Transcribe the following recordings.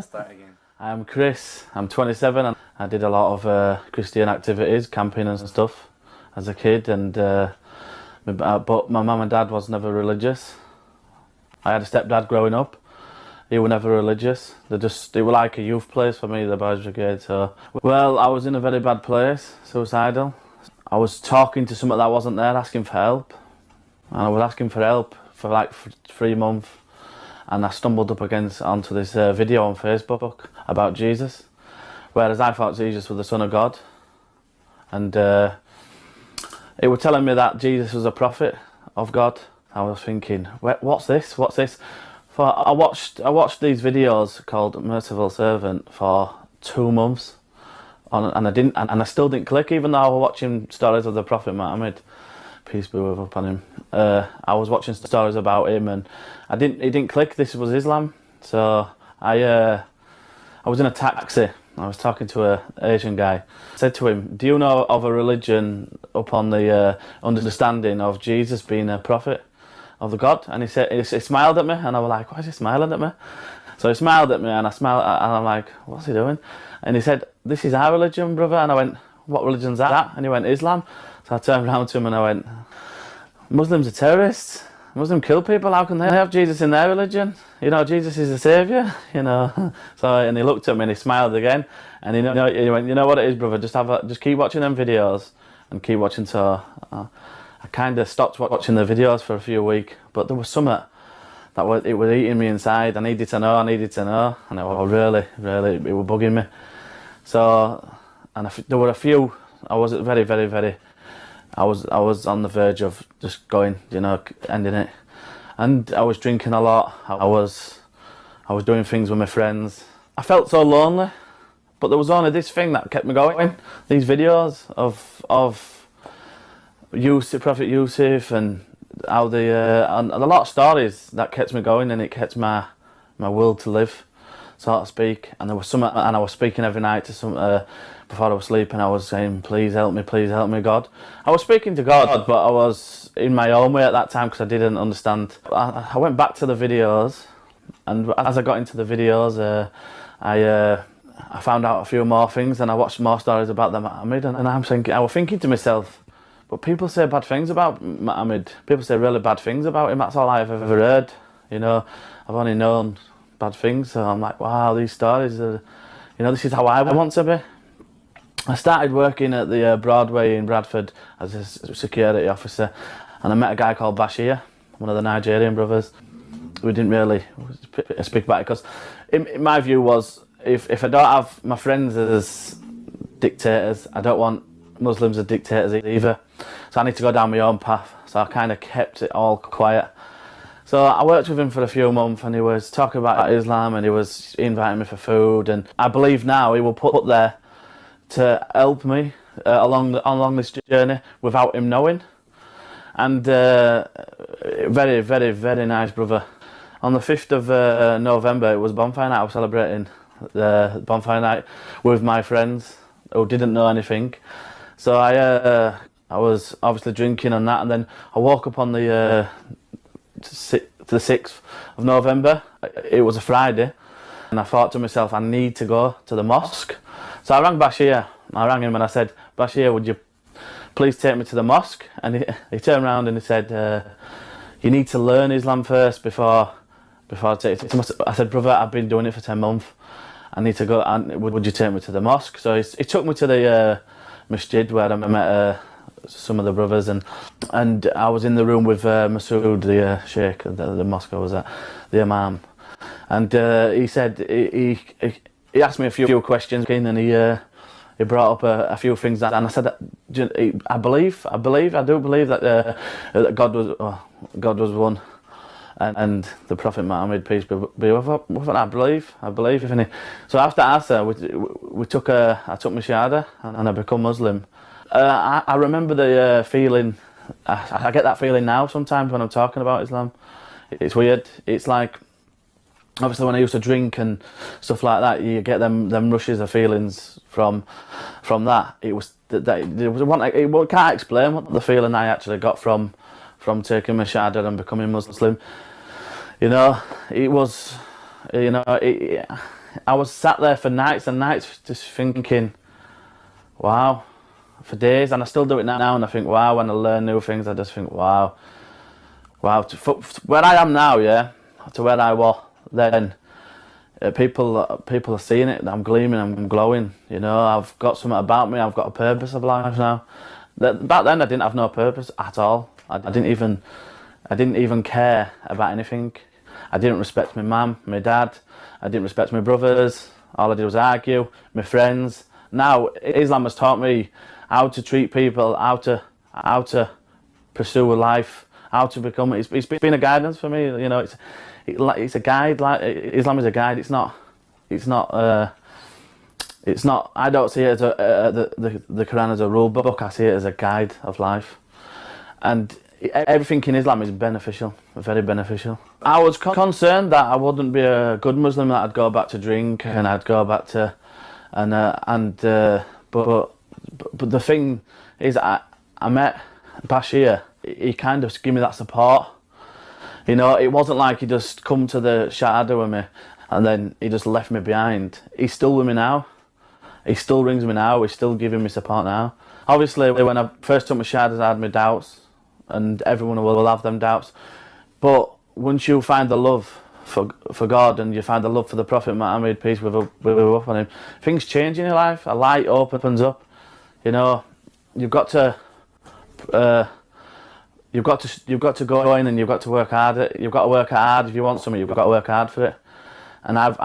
Start again. I'm Chris, I'm 27 and I did a lot of Christian activities, camping and stuff as a kid, and but my mum and dad was never religious. I had a stepdad growing up. He were never religious. They were like a youth place for me, the Boys Brigade. So, well, I was in a very bad place, suicidal. I was talking to someone that wasn't there, asking for help. And I was asking for help for like 3 months. And I stumbled up onto this video on Facebook about Jesus. Whereas I thought Jesus was the Son of God. And it was telling me that Jesus was a prophet of God. I was thinking, what's this? What's this? I watched these videos called Merciful Servant for 2 months, and I still didn't click, even though I was watching stories of the Prophet Muhammad, peace be upon him. I was watching stories about him, and it didn't click. This was Islam. So I was in a taxi. I was talking to an Asian guy. I said to him, "Do you know of a religion upon the understanding of Jesus being a prophet of the God?" And he smiled at me, and I was like, "Why is he smiling at me?" So he smiled at me, and and I'm like, "What's he doing?" And he said, "This is our religion, brother." And I went, "What religion's that?" And he went, "Islam." So I turned around to him and I went, "Muslims are terrorists. Muslims kill people. How can they have Jesus in their religion? You know, Jesus is the saviour, you know." So, and he looked at me and he smiled again, and he went, "You know what it is, brother, just keep watching them videos and keep watching." So I kind of stopped watching the videos for a few weeks, but there was something it was eating me inside. I needed to know, and it was really, it was bugging me. So, and there were a few, I was very, very, very, I was on the verge of just going, you know, ending it. And I was drinking a lot. I was doing things with my friends. I felt so lonely, but there was only this thing that kept me going. These videos of Prophet Yusuf, and how and a lot of stories that kept me going, and it kept my will to live, so to speak. And there was some, and I was speaking every night to some before I was sleeping. I was saying, please help me, God." I was speaking to God, but I was in my own way at that time because I didn't understand. I went back to the videos, and as I got into the videos, I found out a few more things, and I watched more stories about the Muhammad, and I was thinking to myself, but people say bad things about Muhammad. People say really bad things about him. That's all I've ever heard. You know, I've only known bad things. So I'm like, wow, these stories are, you know, this is how I want to be. I started working at the Broadway in Bradford as a security officer, and I met a guy called Bashir, one of the Nigerian brothers. We didn't really speak about it because my view was, if I don't have my friends as dictators, I don't want Muslims as dictators either. So I need to go down my own path. So I kind of kept it all quiet. So I worked with him for a few months, and he was talking about Islam, and he was inviting me for food. And I believe now he will put there to help me along this journey without him knowing. And very, very, very nice brother. On the 5th of November, it was bonfire night. I was celebrating the bonfire night with my friends who didn't know anything. So I was obviously drinking on that, and then I woke up on the 6th of November. It was a Friday, and I thought to myself, I need to go to the mosque. So I rang Bashir. I rang him and I said, "Bashir, would you please take me to the mosque?" And he turned around and he said, "You need to learn Islam first before I take it." I said, "Brother, I've been doing it for 10 months. I need to go, and would you take me to the mosque?" So he took me to the masjid where I met some of the brothers, and I was in the room with Masuk, the sheikh, the mosque I was at, the imam. And he said, he asked me a few questions, and he brought up a few things and I said that I do believe that God was one, and the Prophet Muhammad, peace be with him. I believe. So after Asa, I took my shahada and I become Muslim. I remember the feeling. I get that feeling now sometimes when I'm talking about Islam. It's weird. It's like, obviously when I used to drink and stuff like that, you get them rushes of feelings from that. It was one. I can't explain what the feeling I actually got from taking my shahada and becoming Muslim. You know, it was, you know, I was sat there for nights and nights just thinking, wow, for days, and I still do it now, and I think, wow, when I learn new things, I just think, wow, where I am now, yeah, to where I was then, people are seeing it, I'm gleaming, I'm glowing, you know, I've got something about me, I've got a purpose of life now. Back then I didn't have no purpose at all. I didn't even care about anything. I didn't respect my mum, my dad, I didn't respect my brothers, all I did was argue, my friends. Now, Islam has taught me how to treat people, how to pursue a life, how to become, it's been a guidance for me, you know, it's a guide, like, Islam is a guide, it's not, I don't see it as the Quran as a rule book, I see it as a guide of life. And everything in Islam is beneficial, very beneficial. I was concerned that I wouldn't be a good Muslim, that I'd go back to drink and I'd go back to, but the thing is, I met Bashir. He kind of gave me that support. You know, it wasn't like he just come to the Shahada with me and then he just left me behind. He's still with me now. He still rings me now. He's still giving me support now. Obviously, when I first took my Shahadas, I had my doubts, and everyone will have them doubts. But once you find the love for God and you find the love for the Prophet Muhammad, peace be upon him, things change in your life. A light opens up. You know, you've got to go in and you've got to work hard. You've got to work hard if you want something. You've got to work hard for it. And I've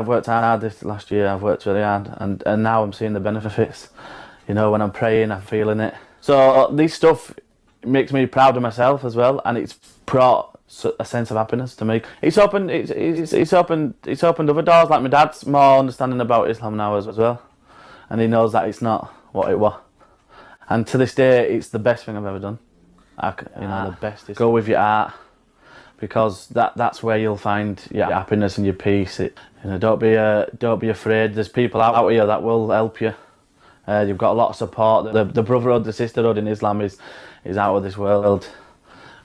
worked hard this last year. I've worked really hard, and now I'm seeing the benefits. You know, when I'm praying, I'm feeling it. So this stuff makes me proud of myself as well, and it's brought a sense of happiness to me. It's opened other doors. Like, my dad's more understanding about Islam now as well, and he knows that it's not what it was. And to this day, it's the best thing I've ever done. You know, the best is go with your heart, because that's where you'll find your happiness and your peace. You know, don't be afraid. There's people out here that will help you. You've got a lot of support. The brotherhood, the sisterhood in Islam is out of this world.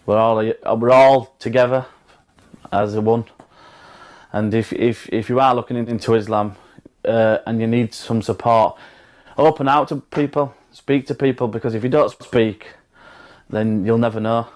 We're all together as one. And if you are looking into Islam and you need some support, open out to people, speak to people, because if you don't speak, then you'll never know.